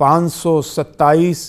527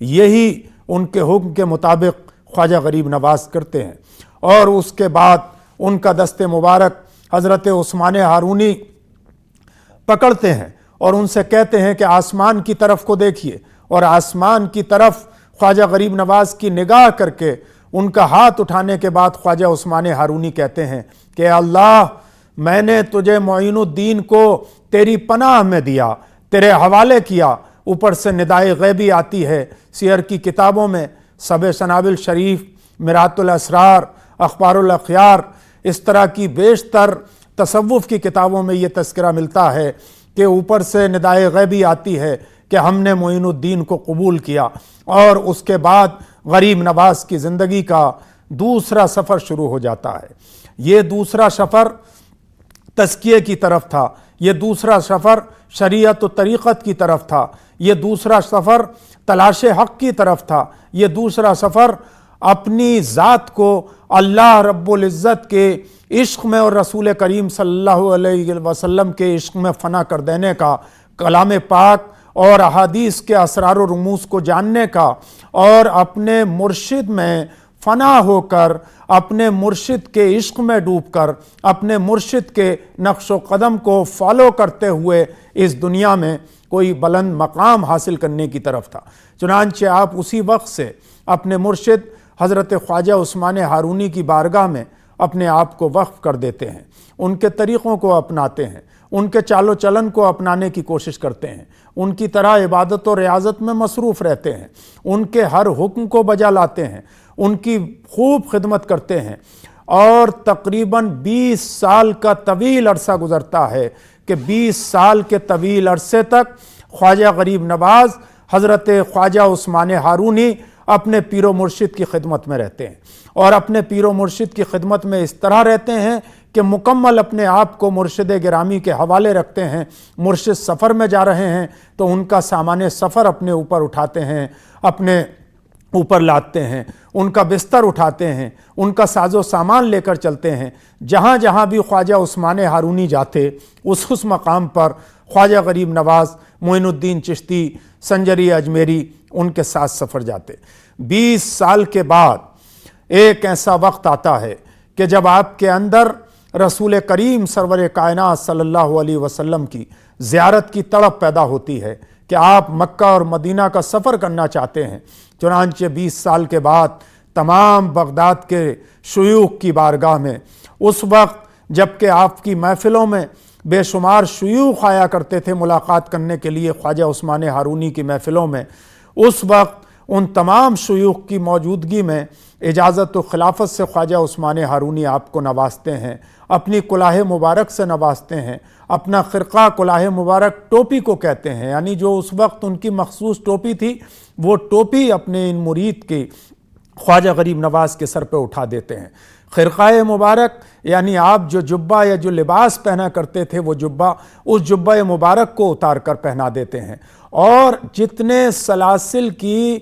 یہی ان کے حکم کے مطابق خواجہ غریب نواز کرتے ہیں۔ اور اس کے بعد ان کا دست مبارک حضرت عثمان ہارونی پکڑتے ہیں اور ان سے کہتے ہیں کہ آسمان کی طرف کو دیکھیے، اور آسمان کی طرف خواجہ غریب نواز کی نگاہ کر کے ان کا ہاتھ اٹھانے کے بعد خواجہ عثمان ہارونی کہتے ہیں کہ اے اللہ، میں نے تجھے معین الدین کو تیری پناہ میں دیا، تیرے حوالے کیا۔ اوپر سے ندائے غیبی آتی ہے سیر کی کتابوں میں، سبع سنابل شریف، مرات الاسرار، اخبار الاخیار، اس طرح کی بیشتر تصوف کی کتابوں میں یہ تذکرہ ملتا ہے کہ اوپر سے ندائے غیبی آتی ہے کہ ہم نے معین الدین کو قبول کیا۔ اور اس کے بعد غریب نواز کی زندگی کا دوسرا سفر شروع ہو جاتا ہے۔ یہ دوسرا سفر تزکیے کی طرف تھا، یہ دوسرا سفر شریعت و طریقت کی طرف تھا، یہ دوسرا سفر تلاش حق کی طرف تھا، یہ دوسرا سفر اپنی ذات کو اللہ رب العزت کے عشق میں اور رسول کریم صلی اللہ علیہ وسلم کے عشق میں فنا کر دینے کا، کلام پاک اور احادیث کے اسرار و رموز کو جاننے کا، اور اپنے مرشد میں فنا ہو کر، اپنے مرشد کے عشق میں ڈوب کر، اپنے مرشد کے نقش و قدم کو فالو کرتے ہوئے اس دنیا میں کوئی بلند مقام حاصل کرنے کی طرف تھا۔ چنانچہ آپ اسی وقت سے اپنے مرشد حضرت خواجہ عثمان ہارونی کی بارگاہ میں اپنے آپ کو وقف کر دیتے ہیں، ان کے طریقوں کو اپناتے ہیں، ان کے چال و چلن کو اپنانے کی کوشش کرتے ہیں، ان کی طرح عبادت و ریاضت میں مصروف رہتے ہیں، ان کے ہر حکم کو بجا لاتے ہیں، ان کی خوب خدمت کرتے ہیں۔ اور تقریباً 20 سال کا طویل عرصہ گزرتا ہے کہ 20 سال کے طویل عرصے تک خواجہ غریب نواز حضرت خواجہ عثمان ہارونی اپنے پیر و مرشد کی خدمت میں رہتے ہیں، اور اپنے پیر و مرشد کی خدمت میں اس طرح رہتے ہیں کہ مکمل اپنے آپ کو مرشد گرامی کے حوالے رکھتے ہیں۔ مرشد سفر میں جا رہے ہیں تو ان کا سامان سفر اپنے اوپر اٹھاتے ہیں، اپنے اوپر لاتے ہیں، ان کا بستر اٹھاتے ہیں، ان کا ساز و سامان لے کر چلتے ہیں۔ جہاں جہاں بھی خواجہ عثمان ہارونی جاتے، اس مقام پر خواجہ غریب نواز، معین الدین چشتی، سنجری اجمیری ان کے ساتھ سفر جاتے۔ 20 سال کے بعد ایک ایسا وقت آتا ہے کہ جب آپ کے اندر رسول کریم سرور کائنات صلی اللہ علیہ وسلم کی زیارت کی تڑپ پیدا ہوتی ہے کہ آپ مکہ اور مدینہ کا سفر کرنا چاہتے ہیں۔ چنانچہ 20 سال کے بعد تمام بغداد کے شیوخ کی بارگاہ میں، اس وقت جب کہ آپ کی محفلوں میں بے شمار شیوخ آیا کرتے تھے ملاقات کرنے کے لیے خواجہ عثمان ہارونی کی محفلوں میں، اس وقت ان تمام شیوخ کی موجودگی میں اجازت و خلافت سے خواجہ عثمان ہارونی آپ کو نوازتے ہیں، اپنی کلاه مبارک سے نوازتے ہیں۔ اپنا خرقہ کلاه مبارک ٹوپی کو کہتے ہیں، یعنی جو اس وقت ان کی مخصوص ٹوپی تھی، وہ ٹوپی اپنے ان مرید کی خواجہ غریب نواز کے سر پہ اٹھا دیتے ہیں۔ خرقہ مبارک یعنی آپ جو جبہ یا جو لباس پہنا کرتے تھے، وہ جبہ، اس جبہ مبارک کو اتار کر پہنا دیتے ہیں، اور جتنے سلاسل کی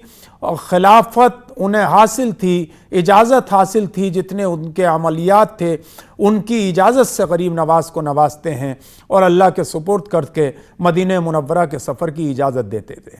خلافت انہیں حاصل تھی، اجازت حاصل تھی، جتنے ان کے عملیات تھے، ان کی اجازت سے غریب نواز کو نوازتے ہیں اور اللہ کے سپرد کر کے مدینہ منورہ کے سفر کی اجازت دیتے تھے۔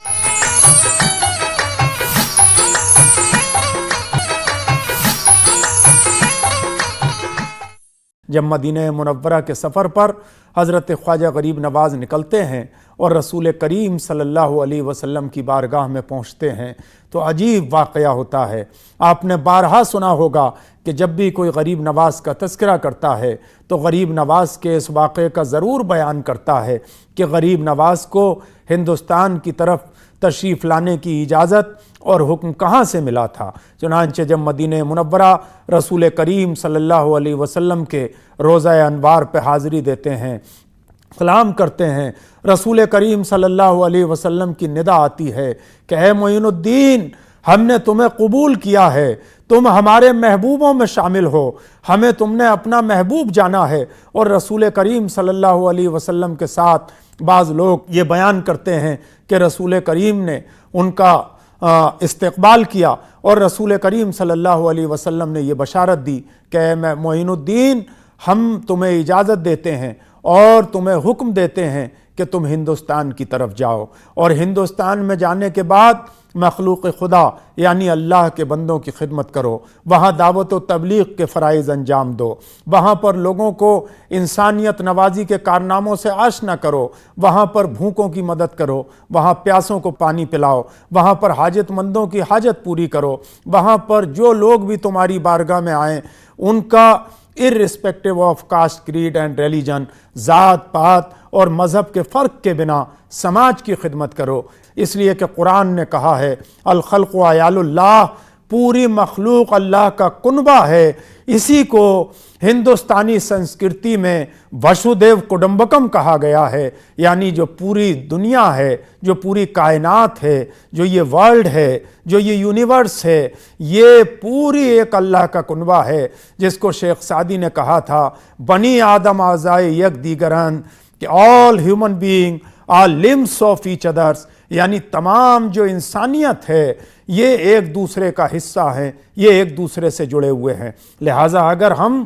جب مدینہ منورہ کے سفر پر حضرت خواجہ غریب نواز نکلتے ہیں اور رسول کریم صلی اللہ علیہ وسلم کی بارگاہ میں پہنچتے ہیں تو عجیب واقعہ ہوتا ہے۔ آپ نے بارہا سنا ہوگا کہ جب بھی کوئی غریب نواز کا تذکرہ کرتا ہے تو غریب نواز کے اس واقعے کا ضرور بیان کرتا ہے کہ غریب نواز کو ہندوستان کی طرف تشریف لانے کی اجازت اور حکم کہاں سے ملا تھا۔ چنانچہ جب مدینہ منورہ رسول کریم صلی اللہ علیہ وسلم کے روضہ انوار پہ حاضری دیتے ہیں، سلام کرتے ہیں، رسول کریم صلی اللہ علیہ وسلم کی ندا آتی ہے کہ اے معین الدین، ہم نے تمہیں قبول کیا ہے، تم ہمارے محبوبوں میں شامل ہو، ہمیں تم نے اپنا محبوب جانا ہے۔ اور رسول کریم صلی اللہ علیہ وسلم کے ساتھ بعض لوگ یہ بیان کرتے ہیں کہ رسول کریم نے ان کا استقبال کیا، اور رسول کریم صلی اللہ علیہ وسلم نے یہ بشارت دی کہ اے معین الدین، ہم تمہیں اجازت دیتے ہیں اور تمہیں حکم دیتے ہیں کہ تم ہندوستان کی طرف جاؤ، اور ہندوستان میں جانے کے بعد مخلوق خدا یعنی اللہ کے بندوں کی خدمت کرو، وہاں دعوت و تبلیغ کے فرائض انجام دو، وہاں پر لوگوں کو انسانیت نوازی کے کارناموں سے آشنا کرو، وہاں پر بھوکوں کی مدد کرو، وہاں پیاسوں کو پانی پلاؤ، وہاں پر حاجت مندوں کی حاجت پوری کرو، وہاں پر جو لوگ بھی تمہاری بارگاہ میں آئیں ان کا irrespective of caste, creed and religion، ذات پات اور مذہب کے فرق کے بنا سماج کی خدمت کرو، اس لیے کہ قرآن نے کہا ہے الخلق عیال اللہ، پوری مخلوق اللہ کا کنبہ ہے۔ اسی کو ہندوستانی سنسکرتی میں وسودیو کٹمبکم کہا گیا ہے، یعنی جو پوری دنیا ہے، جو پوری کائنات ہے، جو یہ ورلڈ ہے، جو یہ یونیورس ہے، یہ پوری ایک اللہ کا کنبہ ہے، جس کو شیخ سعدی نے کہا تھا بنی آدم اعضائے یک دیگرند، کہ all human being are limbs of each others، یعنی تمام جو انسانیت ہے یہ ایک دوسرے کا حصہ ہیں، یہ ایک دوسرے سے جڑے ہوئے ہیں۔ لہٰذا اگر ہم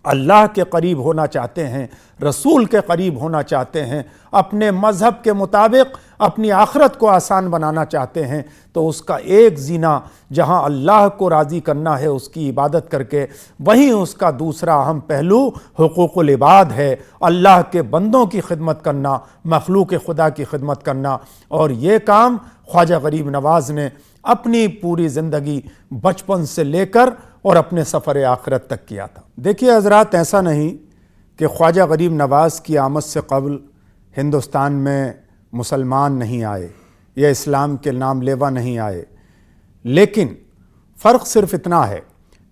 اللہ کے قریب ہونا چاہتے ہیں، رسول کے قریب ہونا چاہتے ہیں، اپنے مذہب کے مطابق اپنی آخرت کو آسان بنانا چاہتے ہیں، تو اس کا ایک زینہ جہاں اللہ کو راضی کرنا ہے اس کی عبادت کر کے، وہیں اس کا دوسرا اہم پہلو حقوق العباد ہے، اللہ کے بندوں کی خدمت کرنا، مخلوق خدا کی خدمت کرنا، اور یہ کام خواجہ غریب نواز نے اپنی پوری زندگی بچپن سے لے کر اور اپنے سفر آخرت تک کیا تھا۔ دیکھیے حضرات، ایسا نہیں کہ خواجہ غریب نواز کی آمد سے قبل ہندوستان میں مسلمان نہیں آئے یا اسلام کے نام لیوا نہیں آئے، لیکن فرق صرف اتنا ہے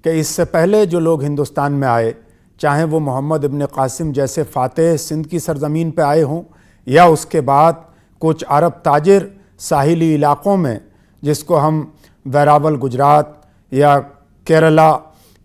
کہ اس سے پہلے جو لوگ ہندوستان میں آئے، چاہے وہ محمد ابن قاسم جیسے فاتح سندھ کی سرزمین پہ آئے ہوں، یا اس کے بعد کچھ عرب تاجر ساحلی علاقوں میں، جس کو ہم ویراول گجرات یا کیرلا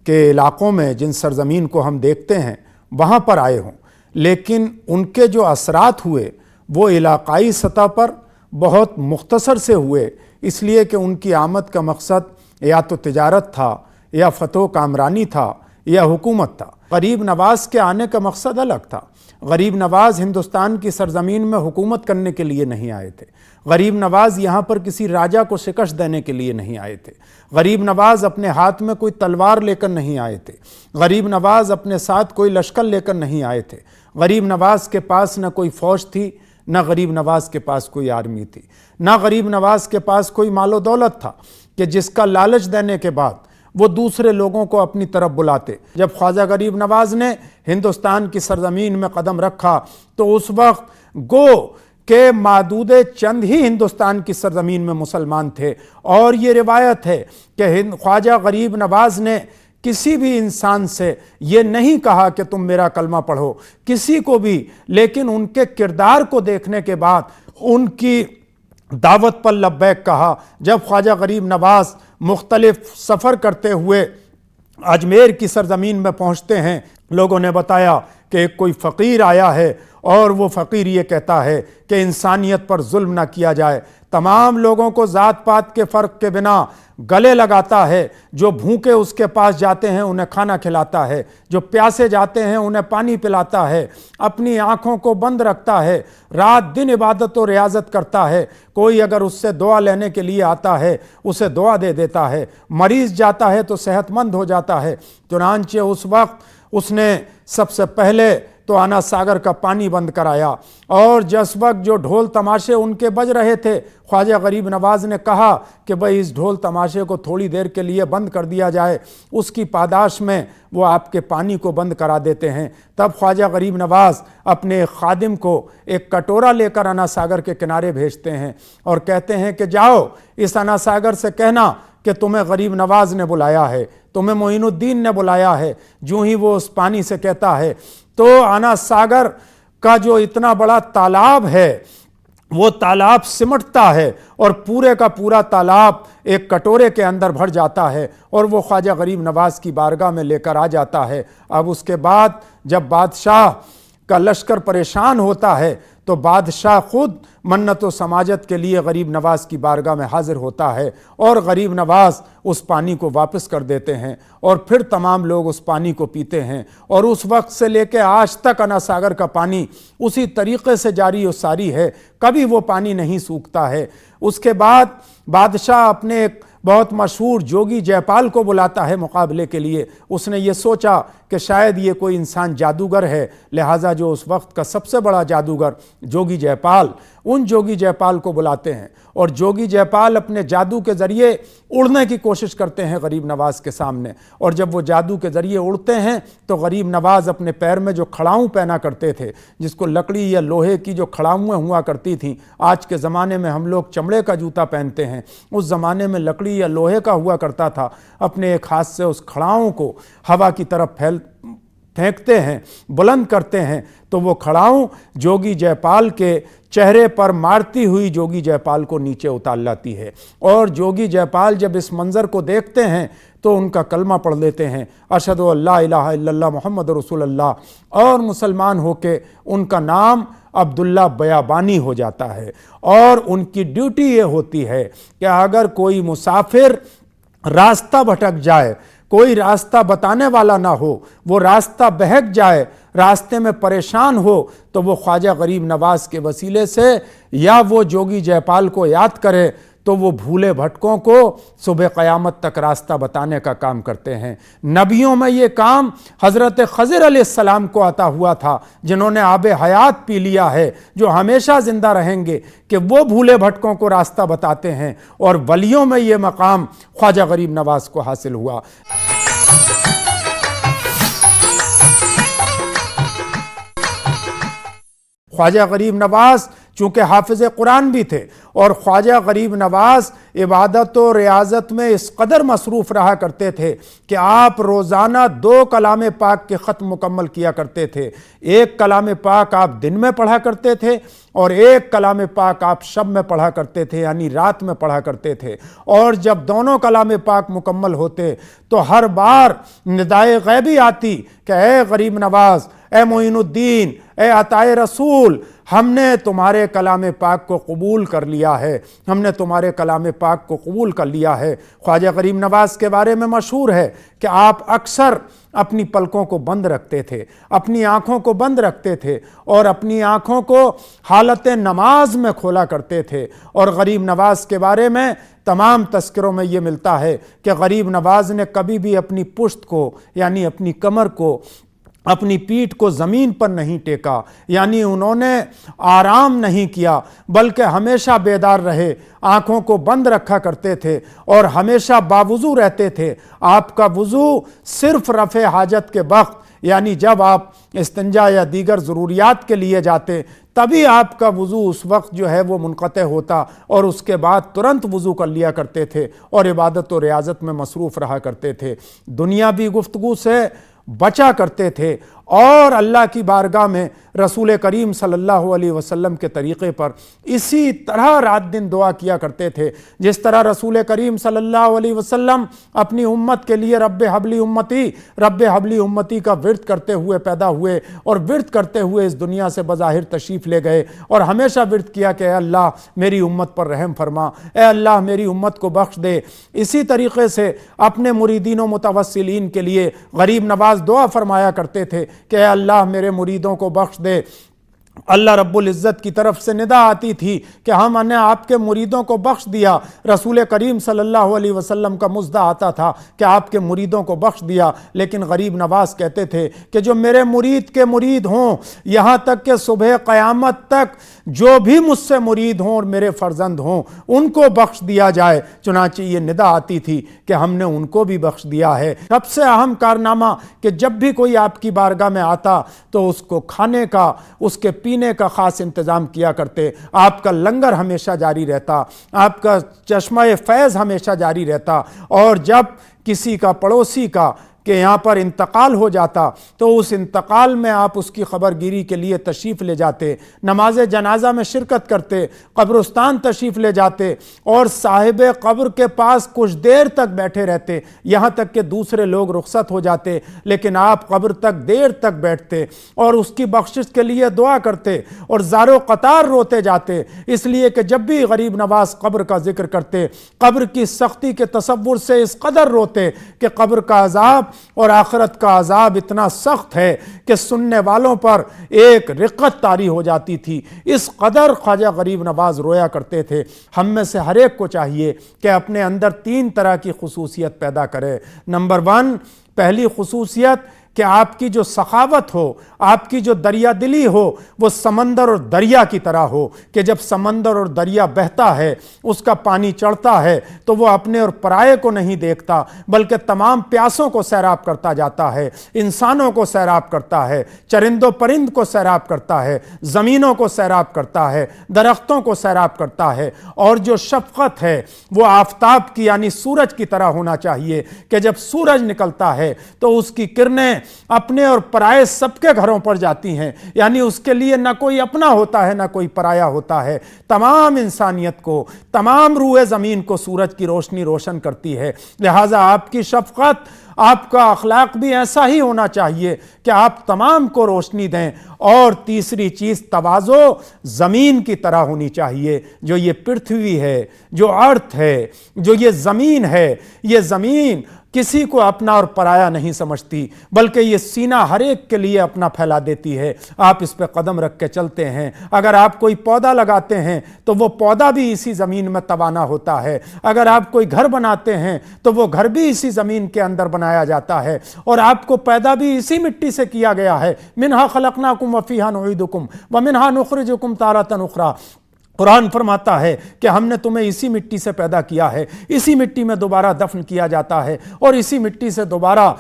کے علاقوں میں جن سرزمین کو ہم دیکھتے ہیں وہاں پر آئے ہوں، لیکن ان کے جو اثرات ہوئے وہ علاقائی سطح پر بہت مختصر سے ہوئے، اس لیے کہ ان کی آمد کا مقصد یا تو تجارت تھا، یا فتح و کامرانی تھا، یا حکومت تھا۔ غریب نواز کے آنے کا مقصد الگ تھا۔ غریب نواز ہندوستان کی سرزمین میں حکومت کرنے کے لیے نہیں آئے تھے، غریب نواز یہاں پر کسی راجا کو شکست دینے کے لیے نہیں آئے تھے، غریب نواز اپنے ہاتھ میں کوئی تلوار لے کر نہیں آئے تھے، غریب نواز اپنے ساتھ کوئی لشکر لے کر نہیں آئے تھے، غریب نواز کے پاس نہ کوئی فوج تھی، نہ غریب نواز کے پاس کوئی آرمی تھی، نہ غریب نواز کے پاس کوئی مال و دولت تھا کہ جس کا لالچ دینے کے بعد وہ دوسرے لوگوں کو اپنی طرف بلاتے۔ جب خواجہ غریب نواز نے ہندوستان کی سرزمین میں قدم رکھا تو اس وقت گو کہ معدود چند ہی ہندوستان کی سرزمین میں مسلمان تھے، اور یہ روایت ہے کہ خواجہ غریب نواز نے کسی بھی انسان سے یہ نہیں کہا کہ تم میرا کلمہ پڑھو، کسی کو بھی، لیکن ان کے کردار کو دیکھنے کے بعد ان کی دعوت پر لبیک کہا۔ جب خواجہ غریب نواز مختلف سفر کرتے ہوئے اجمیر کی سرزمین میں پہنچتے ہیں، لوگوں نے بتایا کہ ایک کوئی فقیر آیا ہے اور وہ فقیر یہ کہتا ہے کہ انسانیت پر ظلم نہ کیا جائے، تمام لوگوں کو ذات پات کے فرق کے بنا گلے لگاتا ہے، جو بھوکے اس کے پاس جاتے ہیں انہیں کھانا کھلاتا ہے، جو پیاسے جاتے ہیں انہیں پانی پلاتا ہے، اپنی آنکھوں کو بند رکھتا ہے، رات دن عبادت و ریاضت کرتا ہے، کوئی اگر اس سے دعا لینے کے لیے آتا ہے اسے دعا دے دیتا ہے، مریض جاتا ہے تو صحت مند ہو جاتا ہے۔ چنانچہ اس وقت اس نے سب سے پہلے تو آنا ساگر کا پانی بند کرایا، اور جس وقت جو ڈھول تماشے ان کے بج رہے تھے، خواجہ غریب نواز نے کہا کہ بھئی اس ڈھول تماشے کو تھوڑی دیر کے لیے بند کر دیا جائے، اس کی پاداش میں وہ آپ کے پانی کو بند کرا دیتے ہیں۔ تب خواجہ غریب نواز اپنے خادم کو ایک کٹورا لے کر آنا ساگر کے کنارے بھیجتے ہیں اور کہتے ہیں کہ جاؤ اس آنا ساگر سے کہنا کہ تمہیں غریب نواز نے بلایا ہے، تمہیں معین الدین نے بلایا ہے۔ جو ہی وہ اس پانی سے کہتا ہے تو آنا ساگر کا جو اتنا بڑا تالاب ہے وہ تالاب سمٹتا ہے اور پورے کا پورا تالاب ایک کٹورے کے اندر بھر جاتا ہے اور وہ خواجہ غریب نواز کی بارگاہ میں لے کر آ جاتا ہے۔ اب اس کے بعد جب بادشاہ کا لشکر پریشان ہوتا ہے تو بادشاہ خود منت و سماجت کے لیے غریب نواز کی بارگاہ میں حاضر ہوتا ہے اور غریب نواز اس پانی کو واپس کر دیتے ہیں اور پھر تمام لوگ اس پانی کو پیتے ہیں، اور اس وقت سے لے کے آج تک انا ساگر کا پانی اسی طریقے سے جاری و ساری ہے، کبھی وہ پانی نہیں سوکھتا ہے۔ اس کے بعد بادشاہ اپنے ایک بہت مشہور جوگی جے پال کو بلاتا ہے مقابلے کے لیے۔ اس نے یہ سوچا کہ شاید یہ کوئی انسان جادوگر ہے، لہٰذا جو اس وقت کا سب سے بڑا جادوگر جوگی جے پال، ان جوگی جے پال کو بلاتے ہیں، اور جوگی جے پال اپنے جادو کے ذریعے اڑنے کی کوشش کرتے ہیں غریب نواز کے سامنے، اور جب وہ جادو کے ذریعے اڑتے ہیں تو غریب نواز اپنے پیر میں جو کھڑاؤں پہنا کرتے تھے، جس کو لکڑی یا لوہے کی جو کھڑاؤں ہوا کرتی تھیں، آج کے زمانے میں ہم لوگ چمڑے کا جوتا پہنتے ہیں، اس زمانے میں لکڑی یا لوہے کا ہوا کرتا تھا، اپنے ایک ہاتھ سے اس کھڑاؤں کو ہوا کی طرف پھینکتے ہیں، بلند کرتے ہیں، تو وہ کھڑاؤں جوگی جے پال کے چہرے پر مارتی ہوئی جوگی جے پال کو نیچے اتار لاتی ہے، اور جوگی جے پال جب اس منظر کو دیکھتے ہیں تو ان کا کلمہ پڑھ لیتے ہیں، اشہد ان لا الہ الا اللہ محمد رسول اللہ، اور مسلمان ہو کے ان کا نام عبداللہ بیابانی ہو جاتا ہے۔ اور ان کی ڈیوٹی یہ ہوتی ہے کہ اگر کوئی مسافر راستہ بھٹک جائے، کوئی راستہ بتانے والا نہ ہو، وہ راستہ بہک جائے، راستے میں پریشان ہو، تو وہ خواجہ غریب نواز کے وسیلے سے یا وہ جوگی جے پال کو یاد کرے تو وہ بھولے بھٹکوں کو صبح قیامت تک راستہ بتانے کا کام کرتے ہیں۔ نبیوں میں یہ کام حضرت خضر علیہ السلام کو عطا ہوا تھا، جنہوں نے آب حیات پی لیا ہے، جو ہمیشہ زندہ رہیں گے، کہ وہ بھولے بھٹکوں کو راستہ بتاتے ہیں، اور ولیوں میں یہ مقام خواجہ غریب نواز کو حاصل ہوا۔ خواجہ غریب نواز چونکہ حافظ قرآن بھی تھے، اور خواجہ غریب نواز عبادت و ریاضت میں اس قدر مصروف رہا کرتے تھے کہ آپ روزانہ 2 کلام پاک کے ختم مکمل کیا کرتے تھے۔ ایک کلام پاک آپ دن میں پڑھا کرتے تھے، اور ایک کلام پاک آپ شب میں پڑھا کرتے تھے، یعنی رات میں پڑھا کرتے تھے۔ اور جب دونوں کلام پاک مکمل ہوتے تو ہر بار ندائے غیبی آتی کہ اے غریب نواز، اے معین الدین، اے عطائے رسول، ہم نے تمہارے کلام پاک کو قبول کر لیا ہے، ہم نے تمہارے کلام پاک کو قبول کر لیا ہے۔ خواجہ غریب نواز کے بارے میں مشہور ہے کہ آپ اکثر اپنی پلکوں کو بند رکھتے تھے، اپنی آنکھوں کو بند رکھتے تھے، اور اپنی آنکھوں کو حالت نماز میں کھولا کرتے تھے۔ اور غریب نواز کے بارے میں تمام تذکروں میں یہ ملتا ہے کہ غریب نواز نے کبھی بھی اپنی پشت کو، یعنی اپنی کمر کو، اپنی پیٹھ کو زمین پر نہیں ٹیکا، یعنی انہوں نے آرام نہیں کیا، بلکہ ہمیشہ بیدار رہے، آنکھوں کو بند رکھا کرتے تھے، اور ہمیشہ باوضو رہتے تھے۔ آپ کا وضو صرف رفع حاجت کے وقت، یعنی جب آپ استنجا یا دیگر ضروریات کے لیے جاتے، تبھی آپ کا وضو اس وقت جو ہے وہ منقطع ہوتا، اور اس کے بعد ترنت وضو کر لیا کرتے تھے، اور عبادت و ریاضت میں مصروف رہا کرتے تھے۔ دنیاوی گفتگو سے بچا کرتے تھے، اور اللہ کی بارگاہ میں رسول کریم صلی اللہ علیہ وسلم کے طریقے پر اسی طرح رات دن دعا کیا کرتے تھے، جس طرح رسول کریم صلی اللہ علیہ وسلم اپنی امت کے لیے رب حبلی امتی، رب حبلی امتی کا ورد کرتے ہوئے پیدا ہوئے، اور ورد کرتے ہوئے اس دنیا سے بظاہر تشریف لے گئے، اور ہمیشہ ورد کیا کہ اے اللہ میری امت پر رحم فرما، اے اللہ میری امت کو بخش دے۔ اسی طریقے سے اپنے مریدین و متوسلین کے لیے غریب نواز دعا فرمایا کرتے تھے کہ اے اللہ میرے مریدوں کو بخش دے۔ اللہ رب العزت کی طرف سے ندا آتی تھی کہ ہم نے آپ کے مریدوں کو بخش دیا۔ رسول کریم صلی اللہ علیہ وسلم کا مژدہ آتا تھا کہ آپ کے مریدوں کو بخش دیا، لیکن غریب نواز کہتے تھے کہ جو میرے مرید کے مرید ہوں، یہاں تک کہ صبح قیامت تک جو بھی مجھ سے مرید ہوں اور میرے فرزند ہوں، ان کو بخش دیا جائے۔ چنانچہ یہ ندا آتی تھی کہ ہم نے ان کو بھی بخش دیا ہے۔ سب سے اہم کارنامہ کہ جب بھی کوئی آپ کی بارگاہ میں آتا تو اس کو کھانے کا، اس کے پینے کا خاص انتظام کیا کرتے۔ آپ کا لنگر ہمیشہ جاری رہتا، آپ کا چشمہ فیض ہمیشہ جاری رہتا، اور جب کسی کا، پڑوسی کا کہ یہاں پر انتقال ہو جاتا تو اس انتقال میں آپ اس کی خبر گیری کے لیے تشریف لے جاتے، نماز جنازہ میں شرکت کرتے، قبرستان تشریف لے جاتے اور صاحب قبر کے پاس کچھ دیر تک بیٹھے رہتے، یہاں تک کہ دوسرے لوگ رخصت ہو جاتے، لیکن آپ قبر تک دیر تک بیٹھتے اور اس کی بخشش کے لیے دعا کرتے اور زار و قطار روتے جاتے، اس لیے کہ جب بھی غریب نواز قبر کا ذکر کرتے قبر کی سختی کے تصور سے اس قدر روتے کہ قبر کا عذاب اور آخرت کا عذاب اتنا سخت ہے کہ سننے والوں پر ایک رقت طاری ہو جاتی تھی، اس قدر خواجہ غریب نواز رویا کرتے تھے۔ ہم میں سے ہر ایک کو چاہیے کہ اپنے اندر 3 طرح کی خصوصیت پیدا کرے۔ نمبر 1، پہلی خصوصیت کہ آپ کی جو سخاوت ہو، آپ کی جو دریا دلی ہو، وہ سمندر اور دریا کی طرح ہو کہ جب سمندر اور دریا بہتا ہے، اس کا پانی چڑھتا ہے تو وہ اپنے اور پرائے کو نہیں دیکھتا بلکہ تمام پیاسوں کو سیراب کرتا جاتا ہے، انسانوں کو سیراب کرتا ہے، چرند و پرند کو سیراب کرتا ہے، زمینوں کو سیراب کرتا ہے، درختوں کو سیراب کرتا ہے۔ اور جو شفقت ہے وہ آفتاب کی یعنی سورج کی طرح ہونا چاہیے کہ جب سورج نکلتا ہے تو اس کی کرنیں اپنے اور پرائے سب کے گھروں پر جاتی ہیں، یعنی اس کے لیے نہ کوئی اپنا ہوتا ہے نہ کوئی پرایا ہوتا ہے، تمام انسانیت کو، تمام روئے زمین کو سورج کی روشنی روشن کرتی ہے۔ لہٰذا آپ کی شفقت، آپ کا اخلاق بھی ایسا ہی ہونا چاہیے کہ آپ تمام کو روشنی دیں۔ اور تیسری چیز تواضع زمین کی طرح ہونی چاہیے۔ جو یہ پرتھوی ہے، جو ارتھ ہے، جو یہ زمین ہے، یہ زمین کسی کو اپنا اور پرایا نہیں سمجھتی بلکہ یہ سینہ ہر ایک کے لیے اپنا پھیلا دیتی ہے۔ آپ اس پہ قدم رکھ کے چلتے ہیں۔ اگر آپ کوئی پودا لگاتے ہیں تو وہ پودا بھی اسی زمین میں توانا ہوتا ہے، اگر آپ کوئی گھر بناتے ہیں تو وہ گھر بھی اسی زمین کے اندر بنایا جاتا ہے، اور آپ کو پیدا بھی اسی مٹی سے کیا گیا ہے۔ منہا خلقناکم وفیہا نعیدکم ومنہا نخرجکم تارۃ اخری۔ قرآن فرماتا ہے کہ ہم نے تمہیں اسی مٹی سے پیدا کیا ہے، اسی مٹی میں دوبارہ دفن کیا جاتا ہے اور اسی مٹی سے دوبارہ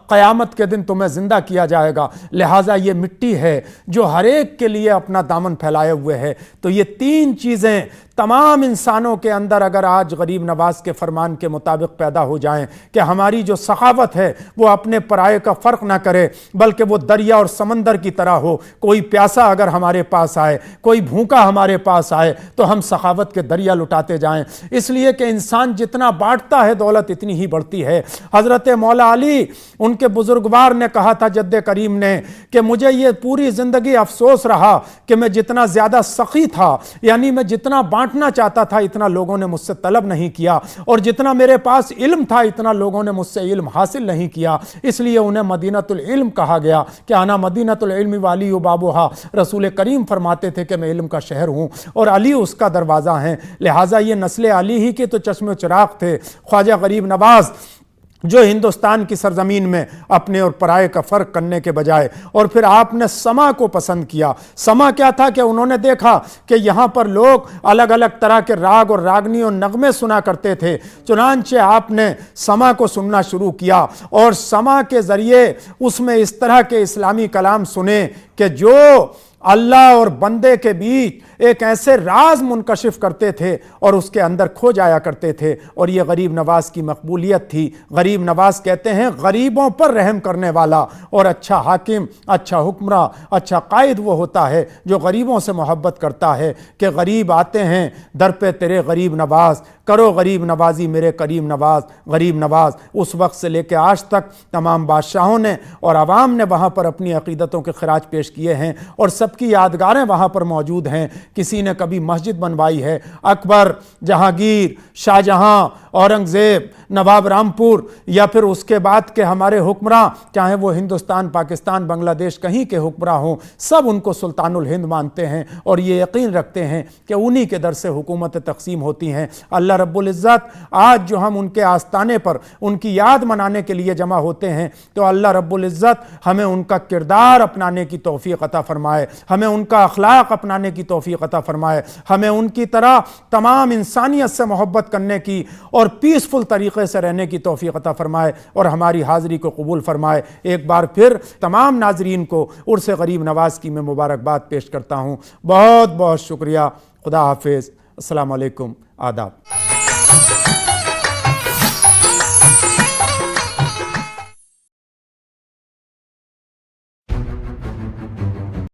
قیامت کے دن تمہیں زندہ کیا جائے گا۔ لہٰذا یہ مٹی ہے جو ہر ایک کے لیے اپنا دامن پھیلائے ہوئے ہے۔ تو یہ 3 چیزیں تمام انسانوں کے اندر اگر آج غریب نواز کے فرمان کے مطابق پیدا ہو جائیں کہ ہماری جو سخاوت ہے وہ اپنے پرائے کا فرق نہ کرے بلکہ وہ دریا اور سمندر کی طرح ہو، کوئی پیاسا اگر ہمارے پاس آئے، کوئی بھوکا ہمارے پاس آئے تو ہم سخاوت کے دریا لٹاتے جائیں، اس لیے کہ انسان جتنا بانٹتا ہے دولت اتنی ہی بڑھتی ہے۔ حضرت مولا علی، ان کے بزرگوار نے کہا تھا جد کریم نے کہ مجھے یہ پوری زندگی افسوس رہا کہ میں جتنا زیادہ سخی تھا، یعنی میں جتنا بانٹنا چاہتا تھا اتنا لوگوں نے مجھ سے طلب نہیں کیا، اور جتنا میرے پاس علم تھا اتنا لوگوں نے مجھ سے علم حاصل نہیں کیا، اس لیے انہیں مدینۃ العلم کہا گیا کہ انا مدینۃ العلم والی بابوہا۔ رسول کریم فرماتے تھے کہ میں علم کا شہر ہوں اور علی اس کا دروازہ ہیں۔ لہٰذا یہ نسل علی ہی کے تو چشم و چراغ تھے۔ خواجہ غریب نواز جو ہندوستان کی سرزمین میں اپنے اور پرائے کا فرق کرنے کے بجائے، اور پھر آپ نے سما کو پسند کیا۔ سما کیا تھا کہ انہوں نے دیکھا کہ یہاں پر لوگ الگ الگ طرح کے راگ اور راگنی اور نغمے سنا کرتے تھے، چنانچہ آپ نے سما کو سننا شروع کیا اور سما کے ذریعے اس میں اس طرح کے اسلامی کلام سنے کہ جو اللہ اور بندے کے بیچ ایک ایسے راز منکشف کرتے تھے اور اس کے اندر کھو جایا کرتے تھے، اور یہ غریب نواز کی مقبولیت تھی۔ غریب نواز کہتے ہیں غریبوں پر رحم کرنے والا، اور اچھا حاکم، اچھا حکمراں، اچھا قائد وہ ہوتا ہے جو غریبوں سے محبت کرتا ہے کہ غریب آتے ہیں در پہ تیرے غریب نواز، کرو غریب نوازی میرے کریم نواز۔ غریب نواز اس وقت سے لے کے آج تک تمام بادشاہوں نے اور عوام نے وہاں پر اپنی عقیدتوں کے خراج پیش کیے ہیں اور سب کی یادگاریں وہاں پر موجود ہیں۔ کسی نے کبھی مسجد بنوائی ہے، اکبر، جہانگیر، شاہ جہاں، اورنگزیب، نواب رامپور، یا پھر اس کے بعد کے ہمارے حکمراں، چاہے وہ ہندوستان، پاکستان، بنگلہ دیش کہیں کے حکمراں ہوں، سب ان کو سلطان الہند مانتے ہیں اور یہ یقین رکھتے ہیں کہ انہی کے در سے حکومت تقسیم ہوتی ہیں۔ اللہ رب العزت آج جو ہم ان کے آستانے پر ان کی یاد منانے کے لیے جمع ہوتے ہیں تو اللہ رب العزت ہمیں ان کا کردار اپنانے کی توفیق عطا فرمائے، ہمیں ان کا اخلاق اپنانے کی توفیق عطا فرمائے، ہمیں ان کی طرح تمام انسانیت سے محبت کرنے کی اور پیسفل طریقے سے رہنے کی توفیق عطا فرمائے اور ہماری حاضری کو قبول فرمائے۔ ایک بار پھر تمام ناظرین کو عرس غریب نواز کی میں مبارکباد پیش کرتا ہوں۔ بہت بہت شکریہ۔ خدا حافظ۔ السلام علیکم۔ آداب۔